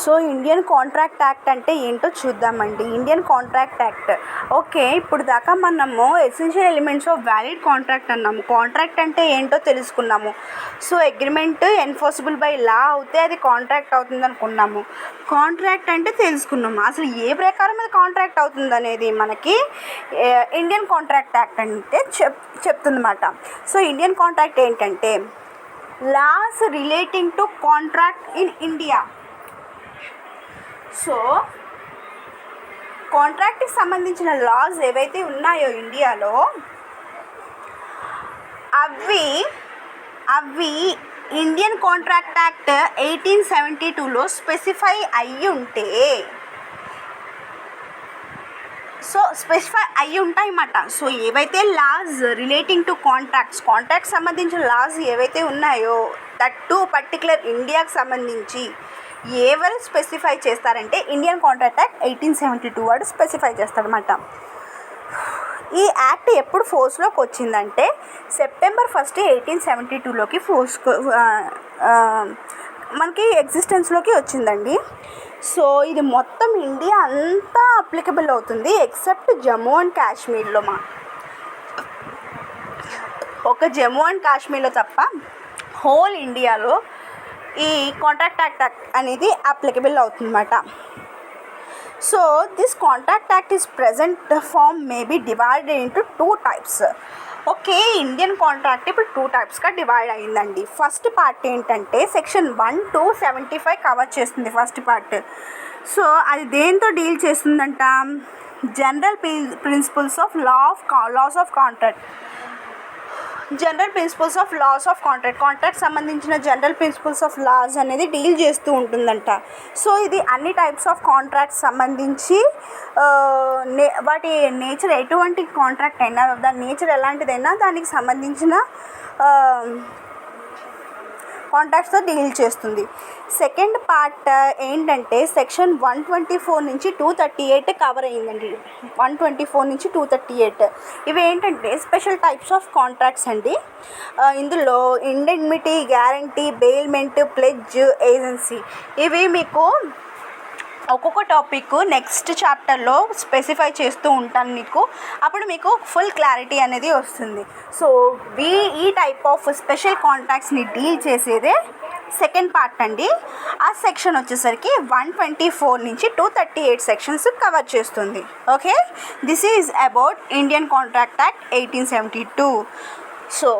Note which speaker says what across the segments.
Speaker 1: So Indian contract act అంటే ఏంటో చూద్దామండి. ఇండియన్ కాంట్రాక్ట్ యాక్ట్ ఓకే, ఇప్పుడు దాకా మనము essential elements of valid contract అన్నాము. కాంట్రాక్ట్ అంటే ఏంటో తెలుసుకున్నాము. So agreement enforceable by law అవుతే అది కాంట్రాక్ట్ అవుతుంది అనుకున్నాము. కాంట్రాక్ట్ అంటే తెలుసుకున్నాము. అసలు ఏ ప్రకారం అది కాంట్రాక్ట్ అవుతుంది అనేది మనకి ఇండియన్ కాంట్రాక్ట్ యాక్ట్ అంటే చెప్తుందన్నమాట. సో ఇండియన్ కాంట్రాక్ట్ ఏంటంటే laws relating to contract in India. So కాంట్రాక్ట్కి సంబంధించిన లాస్ ఏవైతే ఉన్నాయో ఇండియాలో అవి ఇండియన్ కాంట్రాక్ట్ యాక్ట్ 1872లో స్పెసిఫై అయ్యి ఉంటే ఉంటాయన్నమాట. సో ఏవైతే లాస్ రిలేటింగ్ టు కాంట్రాక్ట్ సంబంధించిన లాస్ ఏవైతే ఉన్నాయో దట్ టు పర్టికులర్ ఇండియాకి సంబంధించి ఎవరు స్పెసిఫై చేస్తారంటే ఇండియన్ కాంట్రాక్ట్ యాక్ట్ 1872 వాడు స్పెసిఫై చేస్తాడనమాట. ఈ యాక్ట్ ఎప్పుడు ఫోర్స్లోకి వచ్చిందంటే సెప్టెంబర్ 1, 1872లోకి మనకి ఎగ్జిస్టెన్స్లోకి వచ్చిందండి. సో ఇది మొత్తం ఇండియా అంతా అప్లికబుల్ అవుతుంది ఎక్సెప్ట్ జమ్మూ అండ్ కాశ్మీర్లో. ఒక జమ్మూ అండ్ కాశ్మీర్లో తప్ప హోల్ ఇండియాలో ఈ కాంట్రాక్ట్ యాక్ట్ అనేది అప్లికబుల్ అవుతుందన్నమాట. So this contract act is present form may be divided into 2 types. Okay, Indian contract ఇప్పుడు 2 typesగా డివైడ్ అయ్యిందండి. ఫస్ట్ పార్ట్ ఏంటంటే సెక్షన్ 1 to 75 కవర్ చేస్తుంది ఫస్ట్ పార్ట్. సో అది దేంతో డీల్ చేస్తుందంట, general principles of laws of contract. Contract సంబంధించిన general principles of laws అనేది డీల్ చేస్తూ ఉంటుందంట. సో ఇది అన్ని టైప్స్ ఆఫ్ కాంట్రాక్ట్స్ సంబంధించి వాటి నేచర్ ఎటువంటి కాంట్రాక్ట్ అయినా దాని నేచర్ ఎలాంటిదైనా దానికి సంబంధించిన కాంట్రాక్ట్స్తో డీల్ చేస్తుంది. సెకండ్ పార్ట్ ఏంటంటే సెక్షన్ 124 నుంచి 238 కవర్ అయ్యిందండి. 124 నుంచి 238 ఇవి ఏంటంటే స్పెషల్ టైప్స్ ఆఫ్ కాంట్రాక్ట్స్ అండి. ఇందులో ఇండెంటిటీ, గ్యారంటీ, బెయిల్మెంట్, ప్లెడ్జ్, ఏజెన్సీ ఇవి మీకు ఒక్కొక్క టాపిక్ నెక్స్ట్ చాప్టర్లో స్పెసిఫై చేస్తూ ఉంటాను మీకు. అప్పుడు మీకు ఫుల్ క్లారిటీ అనేది వస్తుంది. సో ఈ టైప్ ఆఫ్ స్పెషల్ కాంట్రాక్ట్స్ని డీల్ చేసేదే సెకండ్ పార్ట్ అండి. ఆ సెక్షన్ వచ్చేసరికి 124 నుంచి 238 సెక్షన్స్ కవర్ చేస్తుంది. Okay, this is about Indian contract act 1872. So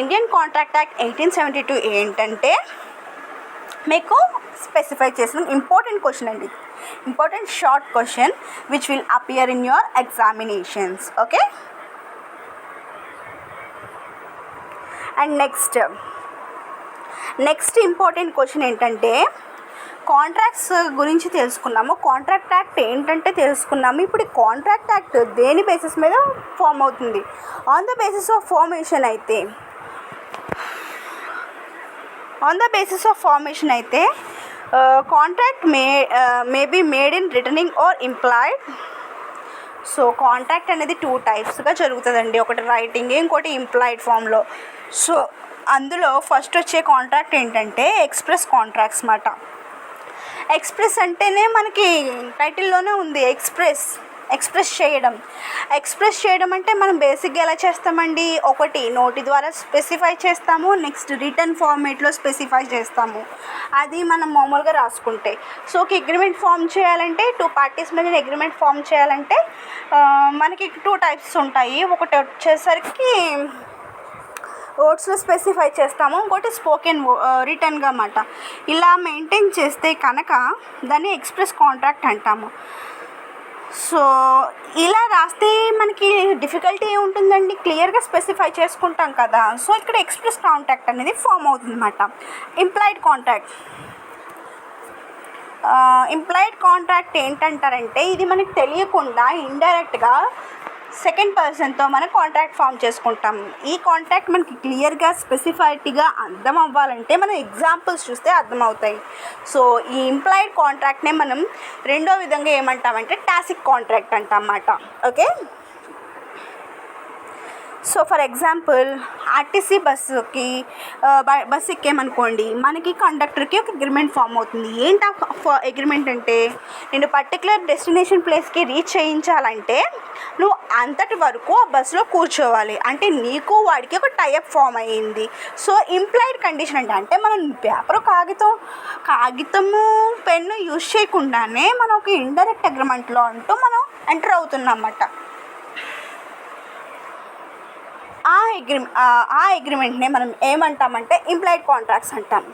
Speaker 1: Indian contract act 1872 ఏంటంటే మీకు స్పెసిఫై చేసిన ఇంపార్టెంట్ క్వశ్చన్ అండి. Important short question which will appear in your examinations. Okay, and next important question ఏంటంటే contracts గురించి తెలుసుకున్నాము. Contract act ఏంటంటే తెలుసుకున్నాము. ఇప్పుడు కాంట్రాక్ట్ యాక్ట్ దేని బేసిస్ మీద ఫామ్ అవుతుంది, on the basis of formation అయితే contract may be made in writing or implied. So contract అనేది 2 typesగా జరుగుతుందండి. ఒకటి రైటింగ్, ఇంకోటి ఇంప్లాయిడ్ ఫామ్లో. సో అందులో ఫస్ట్ వచ్చే కాంట్రాక్ట్ ఏంటంటే ఎక్స్ప్రెస్ కాంట్రాక్ట్స్ మాట. ఎక్స్ప్రెస్ అంటేనే మనకి టైటిల్లోనే ఉంది, ఎక్స్ప్రెస్ చేయడం అంటే మనం బేసిక్గా ఎలా చేస్తామండి, ఒకటి నోటి ద్వారా స్పెసిఫై చేస్తాము, నెక్స్ట్ రిటర్న్ ఫార్మేట్లో స్పెసిఫై చేస్తాము. అది మనం మామూలుగా రాసుకుంటే. సో ఒక అగ్రిమెంట్ ఫామ్ చేయాలంటే 2 parties మధ్య అగ్రిమెంట్ ఫామ్ చేయాలంటే మనకి 2 types ఉంటాయి. ఒకటి వచ్చేసరికి వర్డ్స్లో స్పెసిఫై చేస్తాము, ఇంకోటి స్పోకెన్ రిటర్న్గా అన్నమాట. ఇలా మెయింటైన్ చేస్తే కనుక దాన్ని ఎక్స్ప్రెస్ కాంట్రాక్ట్ అంటాము. సో ఇలా రాస్తే మనకి డిఫికల్టీ ఏముంటుందండి, క్లియర్గా స్పెసిఫై చేసుకుంటాం కదా. సో ఇక్కడ ఎక్స్ప్రెస్ కాంట్రాక్ట్ అనేది ఫామ్ అవుతుంది అన్నమాట. ఇంప్లాయిడ్ కాంట్రాక్ట్ ఏంటంటారంటే ఇది మనకి తెలియకుండా ఇండైరెక్ట్గా సెకండ్ పర్సన్తో మనం కాంట్రాక్ట్ ఫామ్ చేసుకుంటాం. ఈ కాంట్రాక్ట్ మనకి క్లియర్గా స్పెసిఫైడ్గా అర్థం అవ్వాలంటే మనం ఎగ్జాంపుల్స్ చూస్తే అర్థమవుతాయి. సో ఈ ఇంప్లాయిడ్ కాంట్రాక్ట్నే మనం రెండో విధంగా ఏమంటామంటే టాసిక్ కాంట్రాక్ట్ అంటాం అన్నమాట. Okay, so for example RTC బస్సుకి బస్సు ఎక్కామనుకోండి, మనకి కండక్టర్కి ఒక అగ్రిమెంట్ ఫామ్ అవుతుంది. ఏంటి అగ్రిమెంట్ అంటే, నేను పర్టికులర్ డెస్టినేషన్ ప్లేస్కి రీచ్ చేయించాలంటే నువ్వు అంతటి వరకు ఆ బస్సులో కూర్చోవాలి. అంటే నీకు వాడికి ఒక టైప్ ఫామ్ అయ్యింది. సో ఇంప్లాయిడ్ కండిషన్ అంటే మనం పేపర్ కాగితము పెన్ను యూజ్ చేయకుండానే మనం ఒక ఇండైరెక్ట్ అగ్రిమెంట్లో అంటూ మనం ఎంటర్ అవుతున్నాం అన్నమాట. ఆ అగ్రిమెంట్నే మనం ఏమంటామంటే ఇంప్లాయిడ్ కాంట్రాక్ట్స్ అంటాం.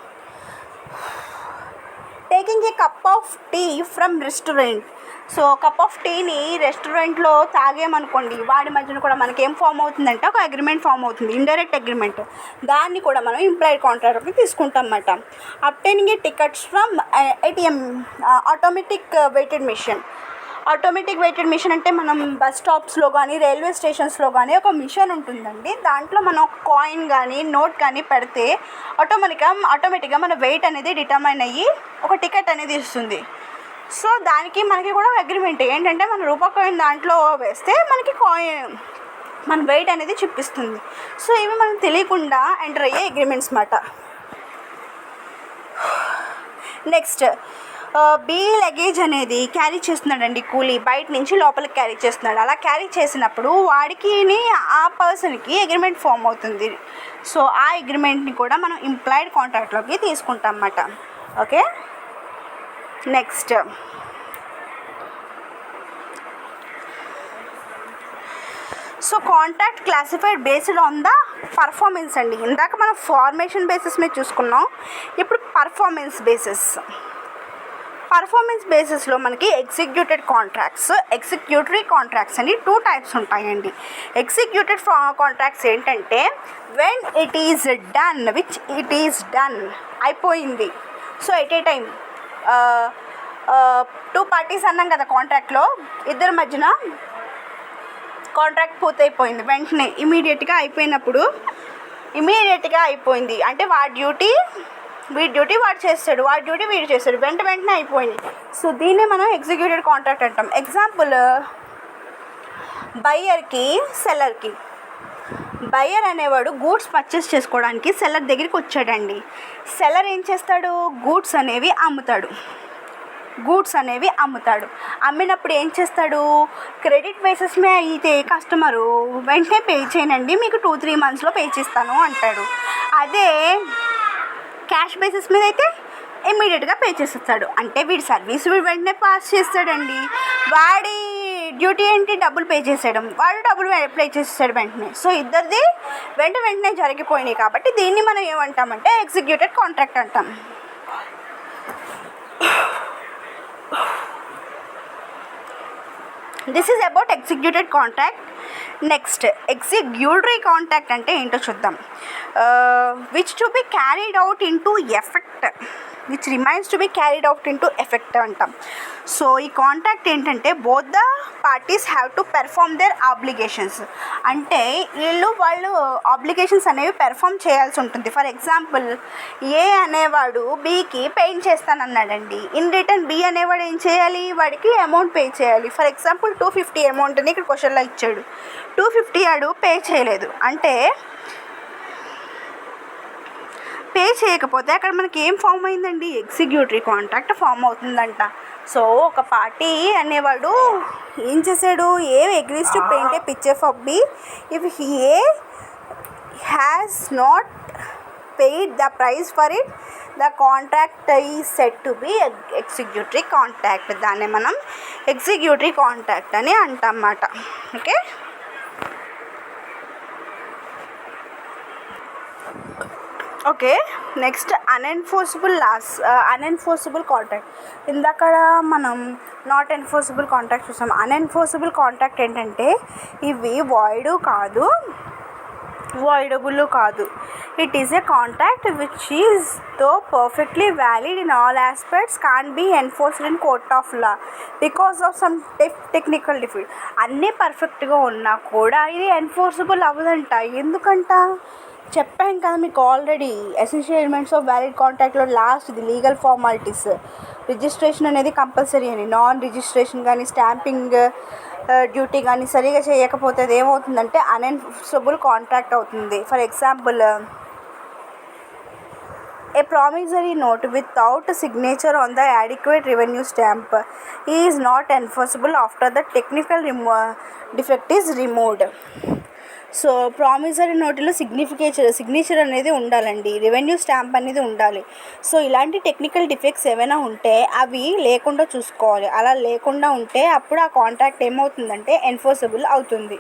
Speaker 1: Taking a cup of tea from restaurant. So cup of టీని రెస్టారెంట్లో తాగేమనుకోండి, వాడి మధ్యన కూడా మనకి ఏం ఫామ్ అవుతుందంటే ఒక అగ్రిమెంట్ ఫామ్ అవుతుంది, ఇండైరెక్ట్ అగ్రిమెంట్. దాన్ని కూడా మనం ఇంప్లాయిడ్ కాంట్రాక్ట్కి తీసుకుంటాం అన్నమాట. Obtaining a tickets from ATM, automatic weighted machine. Automatic weighted machine అంటే మనం బస్ స్టాప్స్లో కానీ రైల్వే స్టేషన్స్లో కానీ ఒక మిషన్ ఉంటుందండి. దాంట్లో మనం ఒక కాయిన్ కానీ నోట్ కానీ పెడితే ఆటోమేటిక్గా మన వెయిట్ అనేది డిటర్మైన్ అయ్యి ఒక టికెట్ అనేది ఇస్తుంది. సో దానికి మనకి కూడా అగ్రిమెంట్ ఏంటంటే, మన రూపాయి కాయిన్ దాంట్లో వేస్తే మనకి కాయిన్ మన వెయిట్ అనేది చూపిస్తుంది. సో ఇవి మనకు తెలియకుండా ఎంటర్ అయ్యే అగ్రిమెంట్స్ మాట. నెక్స్ట్ బీ లగేజ్ అనేది క్యారీ చేస్తున్నాడండి కూలీ, బయట నుంచి లోపలికి క్యారీ చేస్తున్నాడు. అలా క్యారీ చేసినప్పుడు వాడికి ఆ పర్సన్కి అగ్రిమెంట్ ఫామ్ అవుతుంది. సో ఆ అగ్రిమెంట్ని కూడా మనం ఇంప్లాయిడ్ కాంట్రాక్ట్లోకి తీసుకుంటాం అన్నమాట. Okay, next so contract classified based on the performance అండి. ఇందాక మనం ఫార్మేషన్ బేసిస్ మీద చూసుకున్నాం, ఇప్పుడు పర్ఫార్మెన్స్ బేసిస్లో మనకి ఎగ్జిక్యూటెడ్ కాంట్రాక్ట్స్, ఎగ్జిక్యూటరీ కాంట్రాక్ట్స్ అని 2 టైప్స్ ఉంటాయండి. ఎగ్జిక్యూటెడ్ కాంట్రాక్ట్స్ ఏంటంటే, when it is done, which it is done, అయిపోయింది. So at a time 2 parties అన్నాం కదా కాంట్రాక్ట్లో, ఇద్దరి మధ్యన కాంట్రాక్ట్ పూర్తయిపోయింది, వెంటనే ఇమీడియట్గా అయిపోయింది. అంటే వీడి డ్యూటీ వాడు చేస్తాడు, వాడి డ్యూటీ వీడు చేస్తాడు, వెంటనే అయిపోయింది. సో దీన్నే మనం ఎగ్జిక్యూటెడ్ కాంట్రాక్ట్ అంటాం. ఎగ్జాంపుల్, బయ్యర్కి సెల్లర్కి. బయ్యర్ అనేవాడు గూడ్స్ పర్చేస్ చేసుకోవడానికి సెల్లర్ దగ్గరికి వచ్చాడండి. సెల్లర్ ఏం చేస్తాడు, గూడ్స్ అనేవి అమ్ముతాడు. అమ్మినప్పుడు ఏం చేస్తాడు, క్రెడిట్ బేసిస్ మీద అయితే కస్టమరు వెంటనే పే చేయనండి, మీకు 2-3 మంత్స్లో పే చేస్తాను అంటాడు. అదే క్యాష్ బేసిస్ మీద అయితే ఇమ్మీడియట్గా పే చేసేస్తాడు. అంటే వీడి సర్వీస్ వీడు వెంటనే పాస్ చేస్తాడండి. వాడి డ్యూటీ ఏంటి, డబ్బులు పే చేసేయడం, వాడు డబ్బులు పే చేసేసాడు వెంటనే. సో ఇద్దరిది వెంటనే జరిగిపోయినాయి. కాబట్టి దీన్ని మనం ఏమంటామంటే ఎగ్జిక్యూటెడ్ కాంట్రాక్ట్ అంటాం. This is about executed contract. Next executory contract అంటే ఏంటో చూద్దాం. Which to be carried out into effect, which remains to be carried out into effect అంటాం. సో ఈ కాంట్రాక్ట్ ఏంటంటే, both the parties have to perform their obligations. అంటే వాళ్ళు obligations అనేవి perform చేయాల్సి ఉంటుంది. ఫర్ ఎగ్జాంపుల్, ఏ అనేవాడు బీకి పెయింట్ చేస్తానన్నాడండి. ఇన్ రిటర్న్ బి అనేవాడు ఏం చేయాలి, వాడికి అమౌంట్ పే చేయాలి. ఫర్ ఎగ్జాంపుల్ 250 అమౌంట్ని ఇక్కడ క్వశ్చన్లో ఇచ్చాడు, 250 ఆడు పే చేయలేదు. అంటే పే చేయకపోతే అక్కడ మనకి ఏం ఫామ్ అయిందండి, ఎగ్జిక్యూటరీ కాంట్రాక్ట్ ఫామ్ అవుతుందంట. సో ఒక పార్టీ అనేవాడు ఏం చేశాడు, A agrees to paint a picture for B if A has not paid the price for it, the contract is set to be executory contract. దాన్ని మనం executory contract అని అంటామన్నమాట. Okay, okay, next unenforceable contract. ఇందాక మనం not enforceable contract చూసాం. Unenforceable contract ఏంటంటే, ఇవి voidable కాదు. It is a contract which is though perfectly valid in all aspects, can be enforced in court of law because of some technical defeat. అన్నీ పర్ఫెక్ట్గా ఉన్నా కూడా ఇది ఎన్ఫోర్సబుల్ అవ్వదంట. ఎందుకంట, చెప్పాను కదా మీకు already, essential elements of valid కాంట్రాక్ట్లో లాస్ట్ ఇది లీగల్ ఫార్మాలిటీస్. రిజిస్ట్రేషన్ అనేది కంపల్సరీ అని, నాన్ రిజిస్ట్రేషన్ కానీ స్టాంపింగ్ డ్యూటీ కానీ సరిగా చేయకపోతే అది ఏమవుతుందంటే అన్ఎన్ఫోర్సబుల్ కాంట్రాక్ట్ అవుతుంది. For example, a promissory note without signature on the adequate revenue stamp is not enforceable after the technical defect is removed. So promissory నోటులో సిగ్నేచర్ అనేది ఉండాలండి, రెవెన్యూ స్టాంప్ అనేది ఉండాలి. సో ఇలాంటి టెక్నికల్ డిఫెక్ట్స్ ఏమైనా ఉంటే అవి లేకుండా చూసుకోవాలి. అలా లేకుండా ఉంటే అప్పుడు ఆ కాంట్రాక్ట్ ఏమవుతుందంటే ఎన్ఫోర్సబుల్ అవుతుంది.